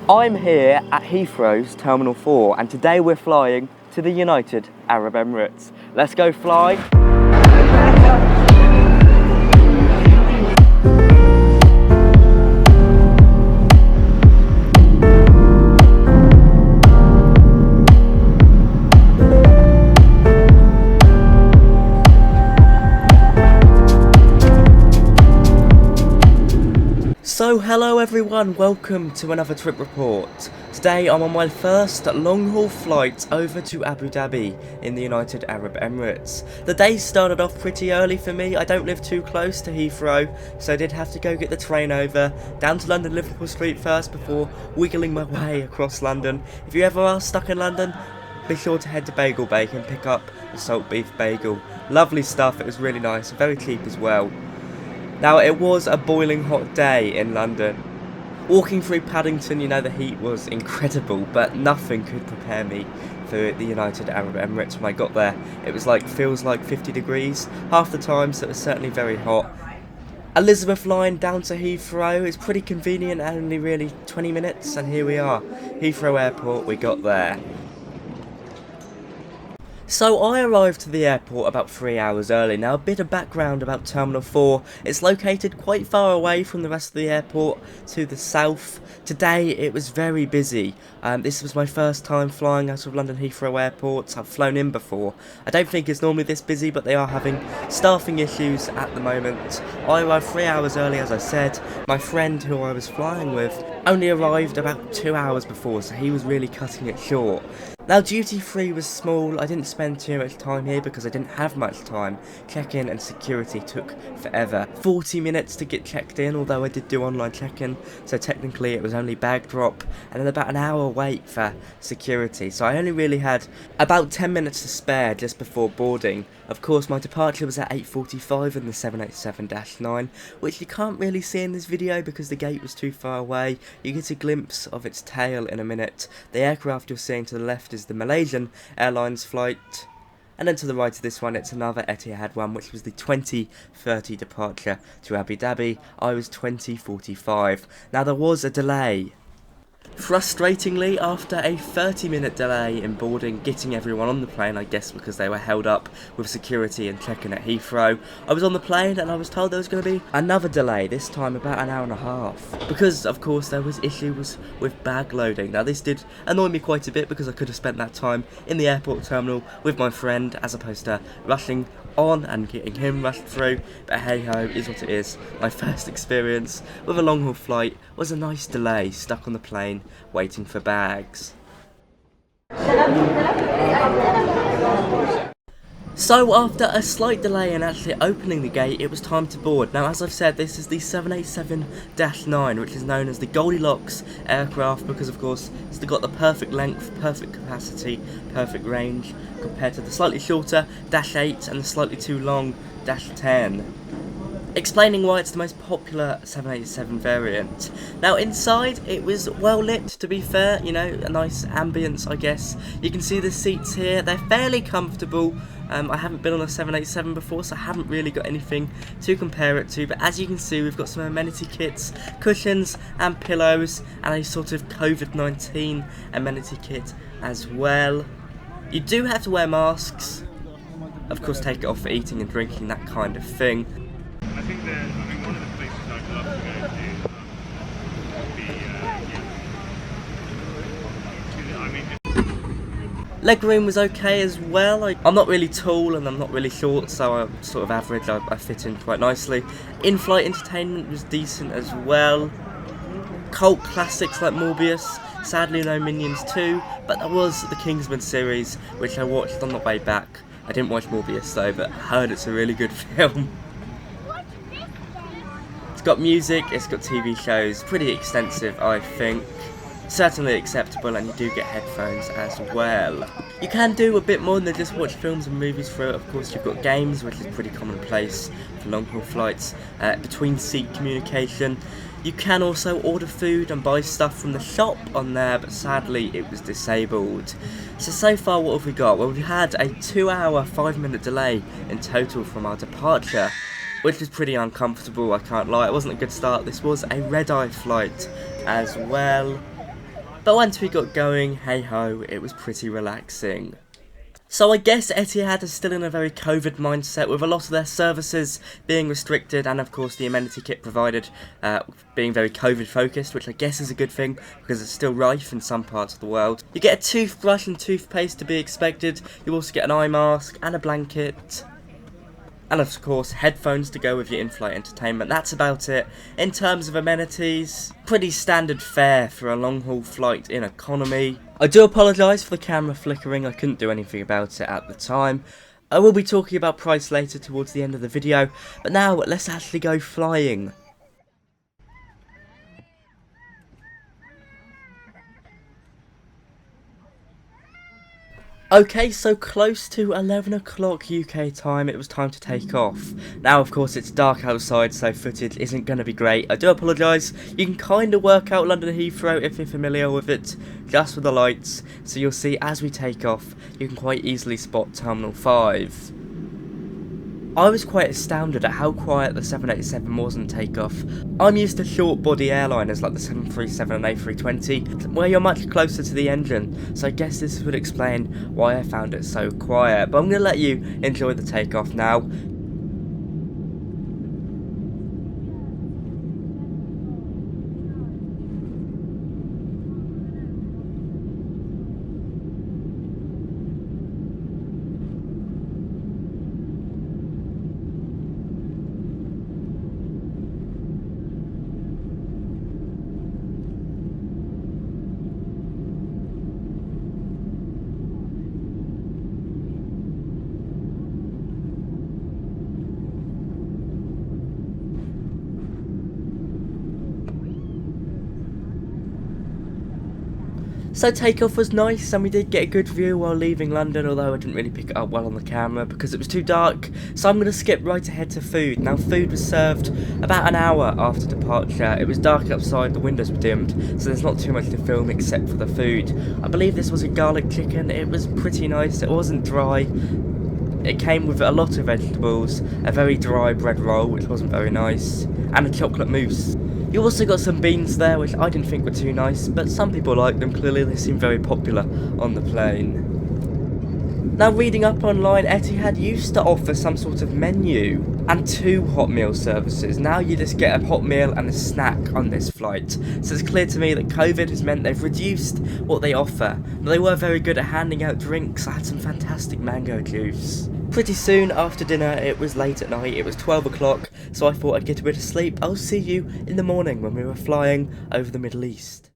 I'm here at Heathrow's Terminal 4 and today we're flying to the United Arab Emirates. Let's go fly. So hello everyone, welcome to another trip report. Today I'm on my first long haul flight over to Abu Dhabi in the United Arab Emirates. The day started off pretty early for me. I don't live too close to Heathrow, so I did have to go get the train over, down to London Liverpool Street first before wiggling my way across London. If you ever are stuck in London, be sure to head to Bagel Bake and pick up the salt beef bagel. Lovely stuff, it was really nice, very cheap as well. Now, it was a boiling hot day in London. Walking through Paddington, you know, the heat was incredible, but nothing could prepare me for the United Arab Emirates when I got there. It was feels like 50 degrees half the time, so it was certainly very hot. Elizabeth line down to Heathrow is pretty convenient, only really 20 minutes, and here we are. Heathrow Airport, we got there. So I arrived to the airport about 3 hours early. Now, a bit of background about Terminal 4. It's located quite far away from the rest of the airport to the south. Today it was very busy. This was my first time flying out of London Heathrow Airport. I've flown in before. I don't think it's normally this busy, but they are having staffing issues at the moment. I arrived 3 hours early, as I said. My friend who I was flying with only arrived about 2 hours before, so he was really cutting it short. Now, duty free was small. I didn't spend too much time here because I didn't have much time. Check-in and security took forever. 40 minutes to get checked in, although I did do online check-in, so technically it was only bag drop, and then about an hour wait for security. So I only really had about 10 minutes to spare just before boarding. Of course, my departure was at 8:45 in the 787-9, which you can't really see in this video because the gate was too far away. You get a glimpse of its tail in a minute. The aircraft you're seeing to the left is the Malaysian Airlines flight, and then to the right of this one it's another Etihad one, which was the 20:30 departure to Abu Dhabi. I was 20:45. Now, there was a delay. Frustratingly, after a 30-minute delay in boarding, getting everyone on the plane, I guess because they were held up with security and check-in at Heathrow, I was on the plane and I was told there was going to be another delay, this time about an hour and a half. Because, of course, there was issues with bag loading. Now, this did annoy me quite a bit because I could have spent that time in the airport terminal with my friend as opposed to rushing on and getting him rushed through, but hey ho, is what it is. My first experience with a long haul flight was a nice delay stuck on the plane waiting for bags. So after a slight delay in actually opening the gate, it was time to board. Now, as I've said, this is the 787-9, which is known as the Goldilocks aircraft because, of course, it's got the perfect length, perfect capacity, perfect range, compared to the slightly shorter Dash 8 and the slightly too long Dash 10. Explaining why it's the most popular 787 variant. Now, inside it was well lit, to be fair, you know, a nice ambience, I guess. You can see the seats here, they're fairly comfortable. I haven't been on a 787 before, so I haven't really got anything to compare it to, but as you can see, we've got some amenity kits, cushions and pillows, and a sort of COVID-19 amenity kit as well. You do have to wear masks, of course take it off for eating and drinking, that kind of thing. I think one of the places I'd love to go to would be, Legroom was okay as well. I'm not really tall and I'm not really short, so I'm sort of average. I fit in quite nicely. In-flight entertainment was decent as well. Cult classics like Morbius. Sadly, no Minions 2, but there was the Kingsman series, which I watched on the way back. I didn't watch Morbius though, but I heard it's a really good film. It's got music, it's got TV shows, pretty extensive, I think. Certainly acceptable, and you do get headphones as well. You can do a bit more than just watch films and movies through it. Of course, you've got games, which is pretty commonplace for long haul flights, between seat communication. You can also order food and buy stuff from the shop on there, but sadly it was disabled. So far what have we got? Well, we had a 2 hour, 5 minute delay in total from our departure, which was pretty uncomfortable, I can't lie. It wasn't a good start. This was a red-eye flight as well. But once we got going, hey ho, it was pretty relaxing. So I guess Etihad is still in a very COVID mindset, with a lot of their services being restricted, and of course the amenity kit provided being very COVID focused, which I guess is a good thing because it's still rife in some parts of the world. You get a toothbrush and toothpaste to be expected. You also get an eye mask and a blanket. And of course, headphones to go with your in-flight entertainment. That's about it. In terms of amenities, pretty standard fare for a long-haul flight in economy. I do apologise for the camera flickering, I couldn't do anything about it at the time. I will be talking about price later towards the end of the video, but now let's actually go flying. Okay, so close to 11 o'clock UK time, it was time to take off. Now, of course, it's dark outside, so footage isn't going to be great. I do apologise. You can kind of work out London Heathrow if you're familiar with it, just with the lights. So you'll see as we take off, you can quite easily spot Terminal 5. I was quite astounded at how quiet the 787 was on takeoff. I'm used to short body airliners like the 737 and A320, where you're much closer to the engine, so I guess this would explain why I found it so quiet. But I'm going to let you enjoy the takeoff now. So takeoff was nice, and we did get a good view while leaving London, although I didn't really pick it up well on the camera because it was too dark. So I'm going to skip right ahead to food. Now, food was served about an hour after departure. It was dark outside, the windows were dimmed, so there's not too much to film except for the food. I believe this was a garlic chicken. It was pretty nice. It wasn't dry. It came with a lot of vegetables, a very dry bread roll, which wasn't very nice, and a chocolate mousse. You also got some beans there, which I didn't think were too nice, but some people like them. Clearly they seem very popular on the plane. Now, reading up online, Etihad used to offer some sort of menu and 2 hot meal services. Now you just get a hot meal and a snack on this flight. So it's clear to me that COVID has meant they've reduced what they offer. But they were very good at handing out drinks. I had some fantastic mango juice. Pretty soon after dinner, it was late at night, it was 12 o'clock, so I thought I'd get a bit of sleep. I'll see you in the morning when we were flying over the Middle East.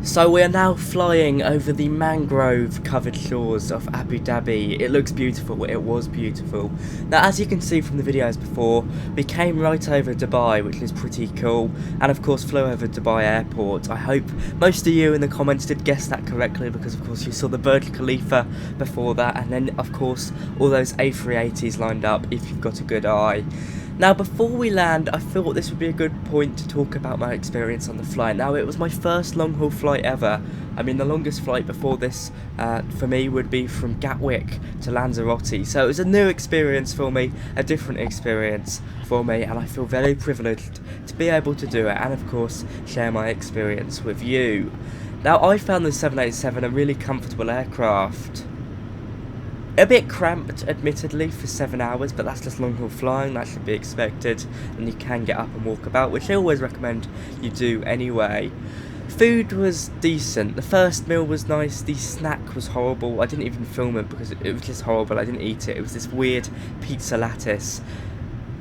So we are now flying over the mangrove covered shores of Abu Dhabi. It looks beautiful, it was beautiful. Now, as you can see from the videos before, we came right over Dubai, which is pretty cool, and of course flew over Dubai Airport. I hope most of you in the comments did guess that correctly, because of course you saw the Burj Khalifa before that, and then of course all those A380s lined up if you've got a good eye. Now, before we land, I thought this would be a good point to talk about my experience on the flight. Now, it was my first long-haul flight ever. I mean, the longest flight before this, for me, would be from Gatwick to Lanzarote. So it was a new experience for me, a different experience for me, and I feel very privileged to be able to do it, and of course, share my experience with you. Now, I found the 787 a really comfortable aircraft. A bit cramped, admittedly, for 7 hours, but that's just long-haul flying, that should be expected, and you can get up and walk about, which I always recommend you do anyway. Food was decent. The first meal was nice, the snack was horrible. I didn't even film it because it was just horrible. I didn't eat it. It was this weird pizza lattice.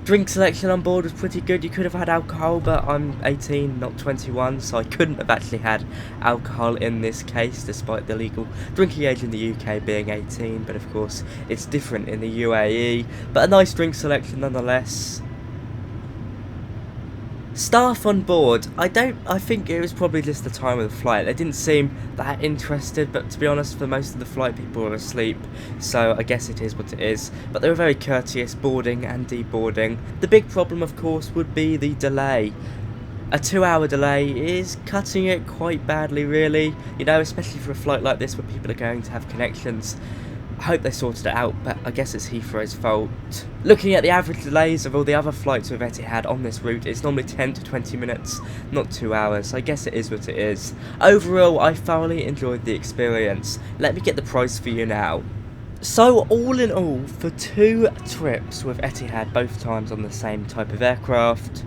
Drink selection on board was pretty good. You could have had alcohol, but I'm 18, not 21, so I couldn't have actually had alcohol in this case, despite the legal drinking age in the UK being 18, but of course it's different in the UAE. But a nice drink selection nonetheless. Staff on board, I think it was probably just the time of the flight. They didn't seem that interested, but to be honest, for most of the flight people were asleep, so I guess it is what it is. But they were very courteous, boarding and deboarding. The big problem, of course, would be the delay. A 2-hour delay is cutting it quite badly, really, you know, especially for a flight like this where people are going to have connections. I hope they sorted it out, but I guess it's Heathrow's fault. Looking at the average delays of all the other flights with Etihad on this route, it's normally 10 to 20 minutes, not 2 hours, so I guess it is what it is. Overall, I thoroughly enjoyed the experience. Let me get the price for you now. So all in all, for 2 trips with Etihad, both times on the same type of aircraft,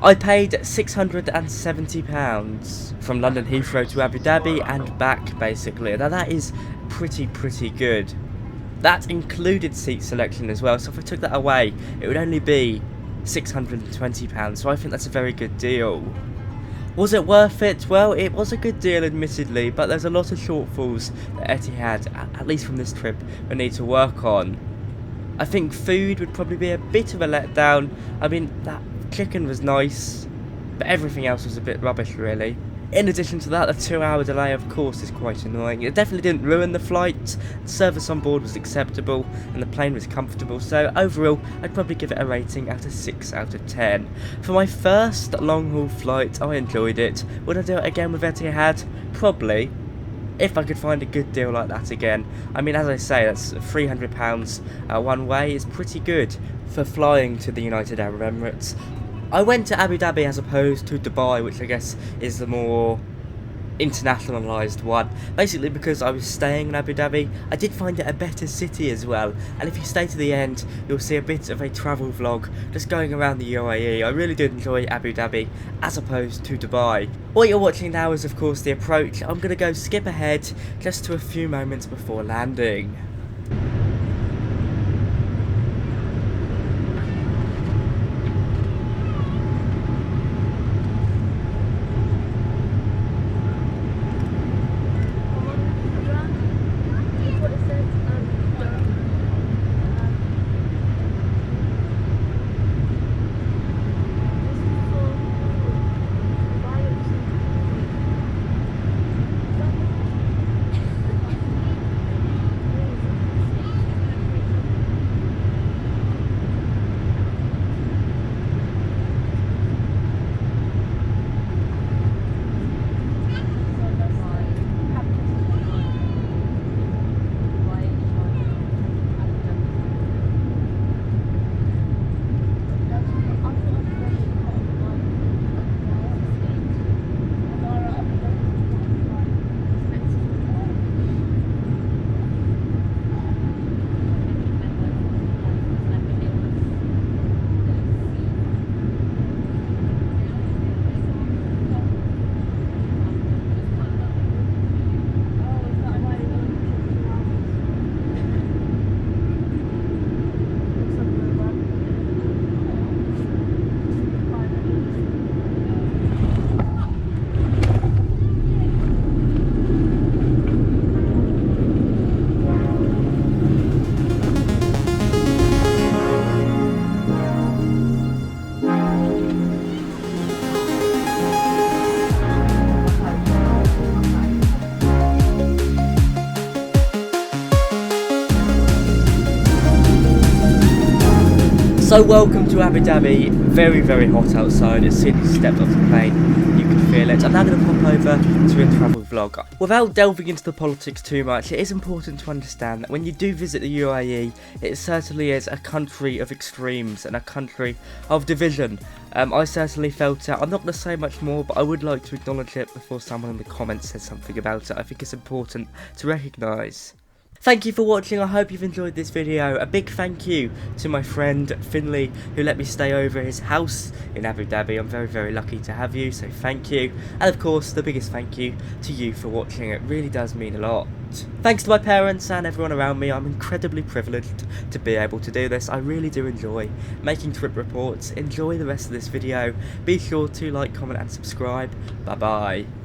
I paid £670 from London Heathrow to Abu Dhabi and back, basically. Now that is pretty good. That included seat selection as well, so if I took that away, it would only be £620, so I think that's a very good deal. Was it worth it? Well, it was a good deal, admittedly, but there's a lot of shortfalls that Etihad, at least from this trip, will need to work on. I think food would probably be a bit of a letdown. I mean, that chicken was nice, but everything else was a bit rubbish, really. In addition to that, the 2-hour delay, of course, is quite annoying. It definitely didn't ruin the flight. The service on board was acceptable, and the plane was comfortable, so overall, I'd probably give it a rating out of 6 out of 10. For my first long-haul flight, I enjoyed it. Would I do it again with Etihad? Probably, if I could find a good deal like that again. I mean, as I say, that's £300 one way is pretty good for flying to the United Arab Emirates. I went to Abu Dhabi as opposed to Dubai, which I guess is the more internationalised one. Basically because I was staying in Abu Dhabi, I did find it a better city as well. And if you stay to the end, you'll see a bit of a travel vlog just going around the UAE. I really did enjoy Abu Dhabi as opposed to Dubai. What you're watching now is of course the approach. I'm going to go skip ahead just to a few moments before landing. So welcome to Abu Dhabi. Very hot outside. As soon as you stepped off the plane, you can feel it. I'm now going to pop over to a travel vlog. Without delving into the politics too much, it is important to understand that when you do visit the UAE, it certainly is a country of extremes and a country of division. I certainly felt it. I'm not going to say much more, but I would like to acknowledge it before someone in the comments says something about it. I think it's important to recognise. Thank you for watching. I hope you've enjoyed this video. A big thank you to my friend Finley, who let me stay over at his house in Abu Dhabi. I'm very, very lucky to have you, so thank you. And of course, the biggest thank you to you for watching. It really does mean a lot. Thanks to my parents and everyone around me. I'm incredibly privileged to be able to do this. I really do enjoy making trip reports. Enjoy the rest of this video. Be sure to like, comment and subscribe. Bye bye.